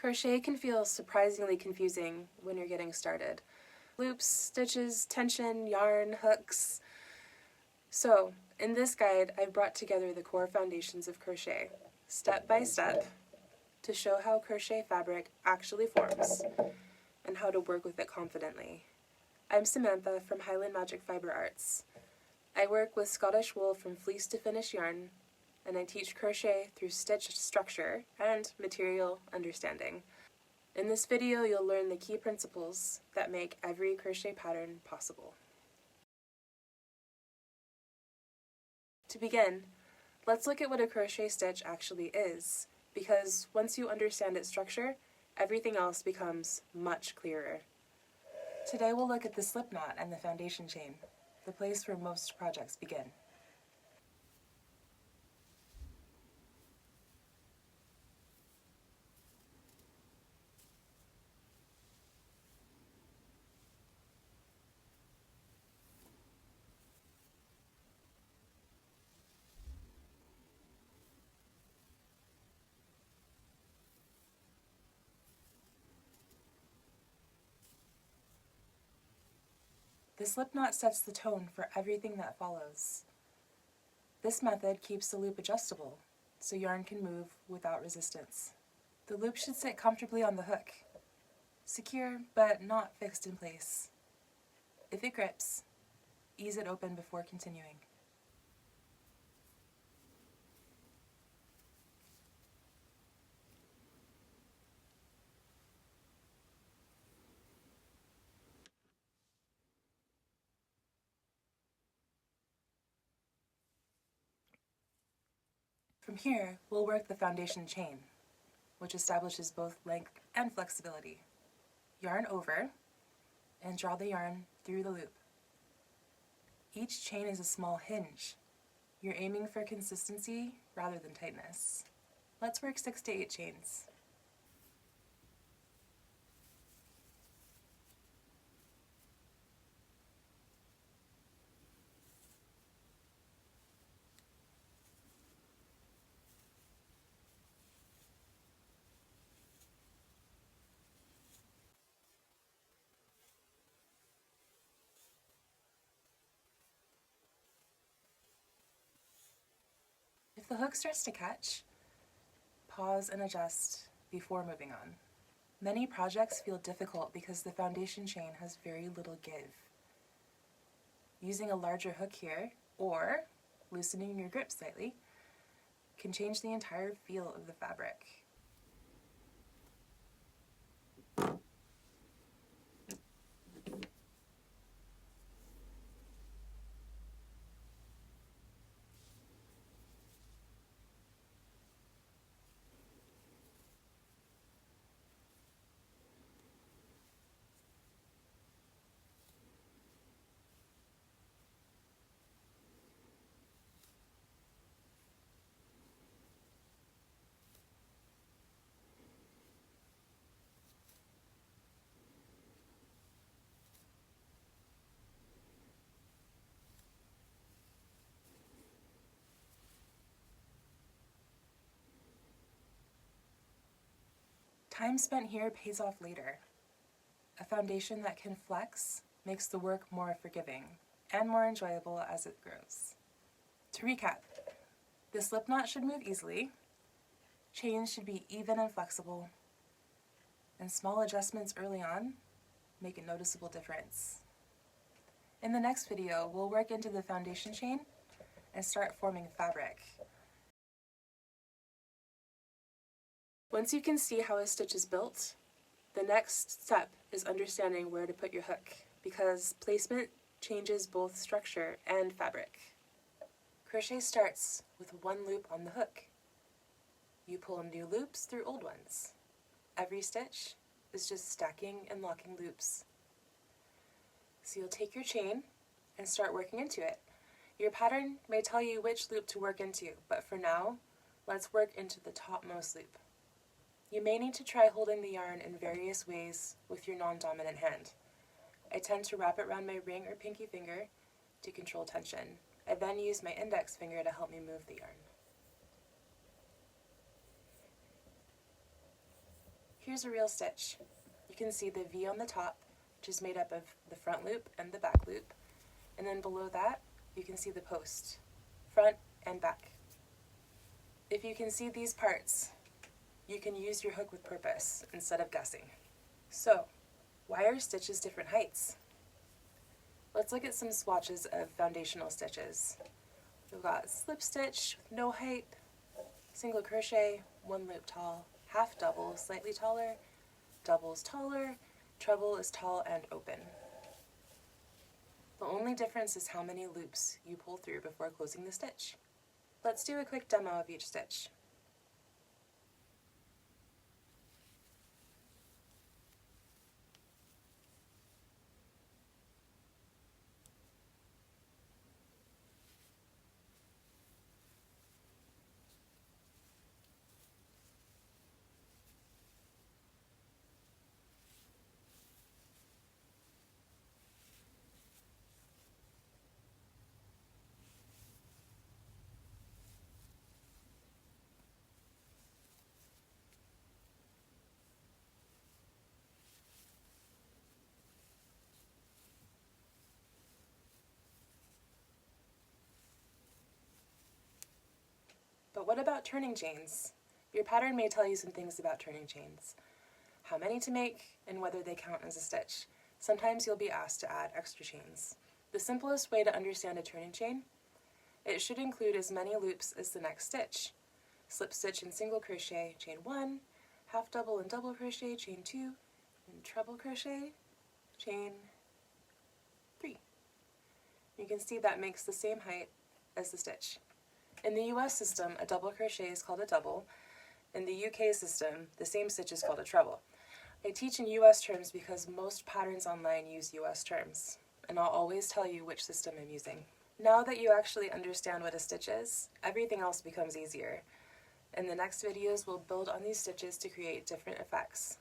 Crochet can feel surprisingly confusing when you're getting started. Loops, stitches, tension, yarn, hooks. So, in this guide, I've brought together the core foundations of crochet, step by step, to show how crochet fabric actually forms and how to work with it confidently. I'm Samantha from Highland Magic Fibre Arts. I work with Scottish wool from fleece to finished yarn, and I teach crochet through stitch structure and material understanding. In this video, you'll learn the key principles that make every crochet pattern possible. To begin, let's look at what a crochet stitch actually is, because once you understand its structure, everything else becomes much clearer. Today we'll look at the slip knot and the foundation chain, the place where most projects begin. The slip knot sets the tone for everything that follows. This method keeps the loop adjustable, so yarn can move without resistance. The loop should sit comfortably on the hook, secure but not fixed in place. If it grips, ease it open before continuing. From here, we'll work the foundation chain, which establishes both length and flexibility. Yarn over, and draw the yarn through the loop. Each chain is a small hinge. You're aiming for consistency rather than tightness. Let's work 6 to 8 chains. If the hook starts to catch, pause and adjust before moving on. Many projects feel difficult because the foundation chain has very little give. Using a larger hook here, or loosening your grip slightly, can change the entire feel of the fabric. Time spent here pays off later. A foundation that can flex makes the work more forgiving and more enjoyable as it grows. To recap, the slip knot should move easily, chains should be even and flexible, and small adjustments early on make a noticeable difference. In the next video, we'll work into the foundation chain and start forming fabric. Once you can see how a stitch is built, the next step is understanding where to put your hook, because placement changes both structure and fabric. Crochet starts with one loop on the hook. You pull new loops through old ones. Every stitch is just stacking and locking loops. So you'll take your chain and start working into it. Your pattern may tell you which loop to work into, but for now, let's work into the topmost loop. You may need to try holding the yarn in various ways with your non-dominant hand. I tend to wrap it around my ring or pinky finger to control tension. I then use my index finger to help me move the yarn. Here's a real stitch. You can see the V on the top, which is made up of the front loop and the back loop, and then below that you can see the post, front and back. If you can see these parts, you can use your hook with purpose instead of guessing. So, why are stitches different heights? Let's look at some swatches of foundational stitches. We've got slip stitch, no height, single crochet, one loop tall, half double, slightly taller, double's taller, treble is tall and open. The only difference is how many loops you pull through before closing the stitch. Let's do a quick demo of each stitch. But what about turning chains? Your pattern may tell you some things about turning chains. How many to make, and whether they count as a stitch. Sometimes you'll be asked to add extra chains. The simplest way to understand a turning chain, it should include as many loops as the next stitch. Slip stitch and single crochet, chain 1, half double and double crochet, chain 2, and treble crochet, chain 3. You can see that makes the same height as the stitch. In the US system, a double crochet is called a double. In the UK system, the same stitch is called a treble. I teach in US terms because most patterns online use US terms, and I'll always tell you which system I'm using. Now that you actually understand what a stitch is, everything else becomes easier. In the next videos, we'll build on these stitches to create different effects.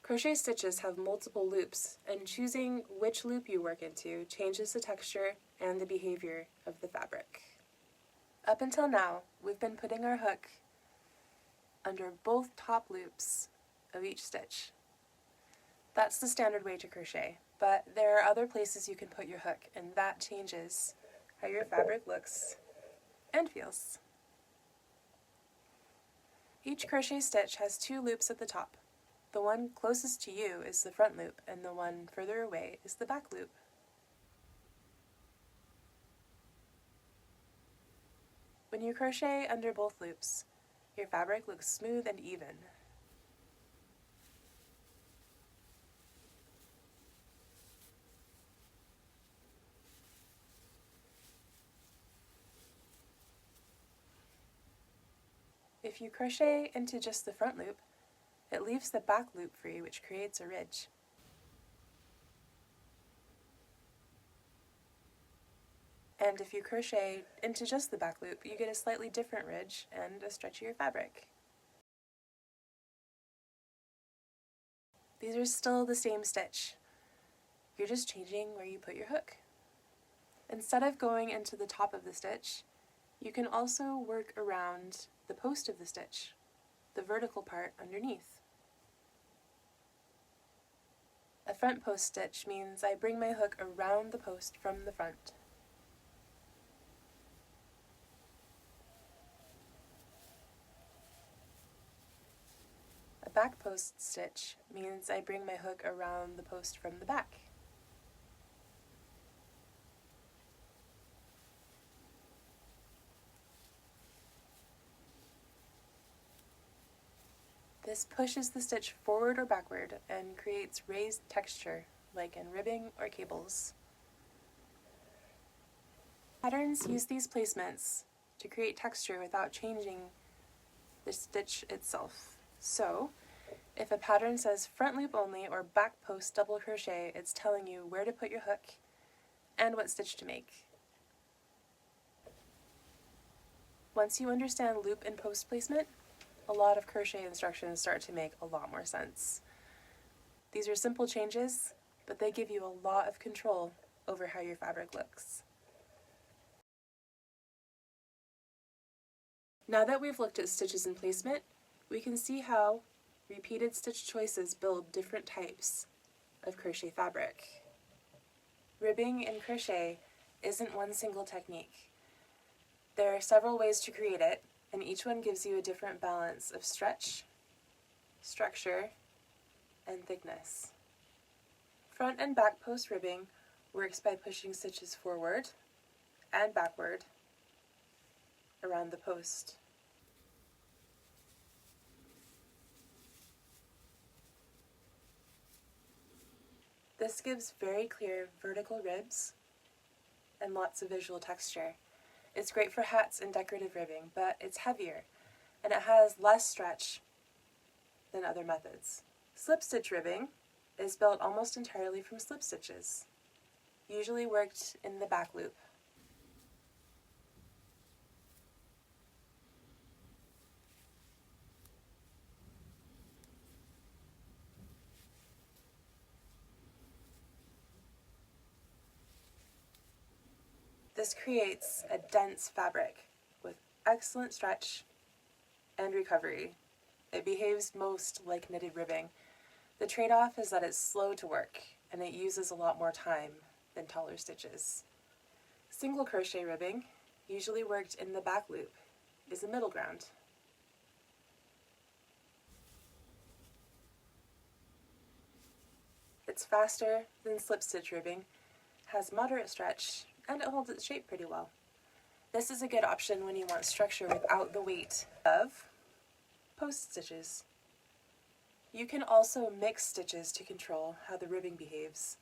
Crochet stitches have multiple loops, and choosing which loop you work into changes the texture and the behavior of the fabric. Up until now, we've been putting our hook under both top loops of each stitch. That's the standard way to crochet, but there are other places you can put your hook, and that changes how your fabric looks and feels. Each crochet stitch has 2 loops at the top. The one closest to you is the front loop, and the one further away is the back loop. When you crochet under both loops, your fabric looks smooth and even. If you crochet into just the front loop, it leaves the back loop free, which creates a ridge. And if you crochet into just the back loop, you get a slightly different ridge and a stretchier fabric. These are still the same stitch. You're just changing where you put your hook. Instead of going into the top of the stitch, you can also work around the post of the stitch, the vertical part underneath. A front post stitch means I bring my hook around the post from the front. A back post stitch means I bring my hook around the post from the back. This pushes the stitch forward or backward and creates raised texture, like in ribbing or cables. Patterns use these placements to create texture without changing the stitch itself. So, if a pattern says front loop only or back post double crochet, it's telling you where to put your hook and what stitch to make. Once you understand loop and post placement, a lot of crochet instructions start to make a lot more sense. These are simple changes, but they give you a lot of control over how your fabric looks. Now that we've looked at stitches and placement, we can see how repeated stitch choices build different types of crochet fabric. Ribbing in crochet isn't one single technique. There are several ways to create it, and each one gives you a different balance of stretch, structure, and thickness. Front and back post ribbing works by pushing stitches forward and backward around the post. This gives very clear vertical ribs and lots of visual texture. It's great for hats and decorative ribbing, but it's heavier and it has less stretch than other methods. Slip stitch ribbing is built almost entirely from slip stitches, usually worked in the back loop. This creates a dense fabric with excellent stretch and recovery. It behaves most like knitted ribbing. The trade-off is that it's slow to work and it uses a lot more time than taller stitches. Single crochet ribbing, usually worked in the back loop, is a middle ground. It's faster than slip stitch ribbing, has moderate stretch, and it holds its shape pretty well. This is a good option when you want structure without the weight of post stitches. You can also mix stitches to control how the ribbing behaves.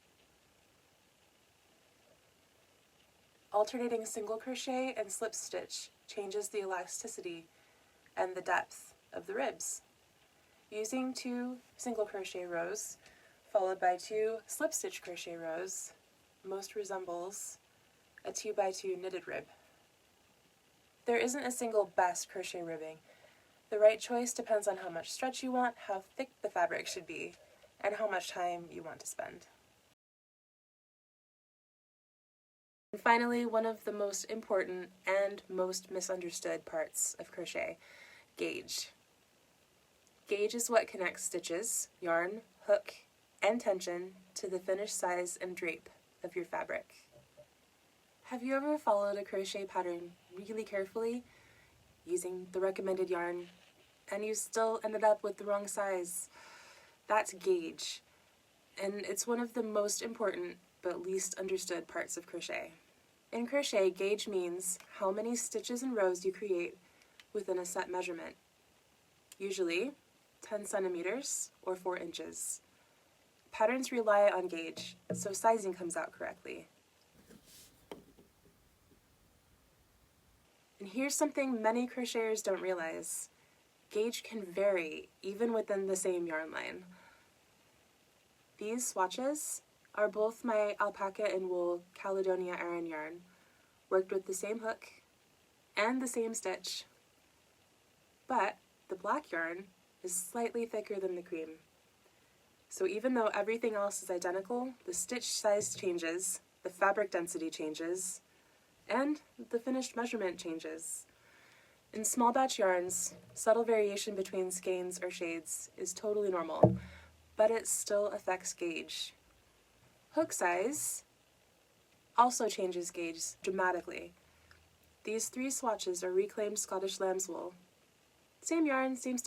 Alternating single crochet and slip stitch changes the elasticity and the depth of the ribs. Using 2 single crochet rows followed by 2 slip stitch crochet rows most resembles a 2x2 knitted rib. There isn't a single best crochet ribbing. The right choice depends on how much stretch you want, how thick the fabric should be, and how much time you want to spend. And finally, one of the most important and most misunderstood parts of crochet, gauge. Gauge is what connects stitches, yarn, hook, and tension to the finished size and drape of your fabric. Have you ever followed a crochet pattern really carefully, using the recommended yarn, and you still ended up with the wrong size? That's gauge, and it's one of the most important but least understood parts of crochet. In crochet, gauge means how many stitches and rows you create within a set measurement, usually 10 centimeters or 4 inches. Patterns rely on gauge, so sizing comes out correctly. And here's something many crocheters don't realize. Gauge can vary even within the same yarn line. These swatches are both my alpaca and wool Caledonia Aran yarn, worked with the same hook and the same stitch, but the black yarn is slightly thicker than the cream. So even though everything else is identical, the stitch size changes, the fabric density changes, and the finished measurement changes. In small batch yarns, subtle variation between skeins or shades is totally normal, but it still affects gauge. Hook size also changes gauge dramatically. These 3 swatches are reclaimed Scottish lamb's wool. Same yarn, same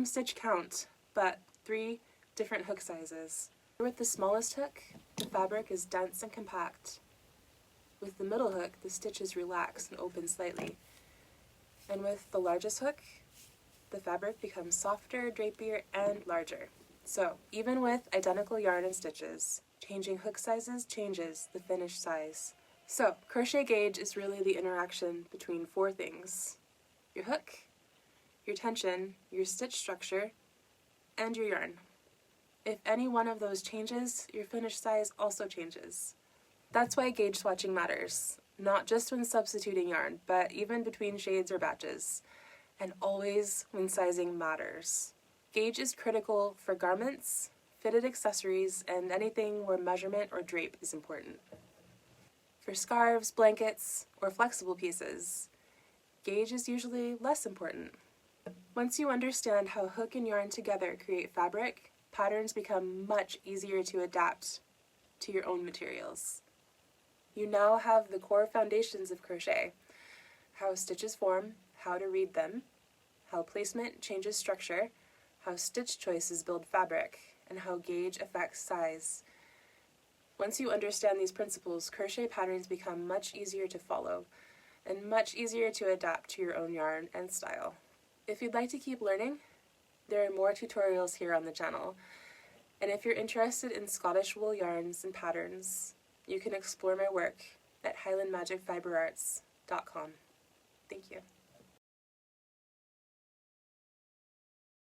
stitch count, but 3 different hook sizes. With the smallest hook, the fabric is dense and compact. With the middle hook, the stitches relax and open slightly. And with the largest hook, the fabric becomes softer, drapier, and larger. So, even with identical yarn and stitches, changing hook sizes changes the finished size. So, crochet gauge is really the interaction between 4 things: your hook, your tension, your stitch structure, and your yarn. If any one of those changes, your finished size also changes. That's why gauge swatching matters, not just when substituting yarn, but even between shades or batches, and always when sizing matters. Gauge is critical for garments, fitted accessories, and anything where measurement or drape is important. For scarves, blankets, or flexible pieces, Gauge is usually less important. Once you understand how hook and yarn together create fabric, patterns become much easier to adapt to your own materials. You now have the core foundations of crochet: how stitches form, how to read them, how placement changes structure, how stitch choices build fabric, and how gauge affects size. Once you understand these principles, crochet patterns become much easier to follow and much easier to adapt to your own yarn and style. If you'd like to keep learning, there are more tutorials here on the channel. And if you're interested in Scottish wool yarns and patterns, you can explore my work at highlandmagicfiberearts.com. Thank you.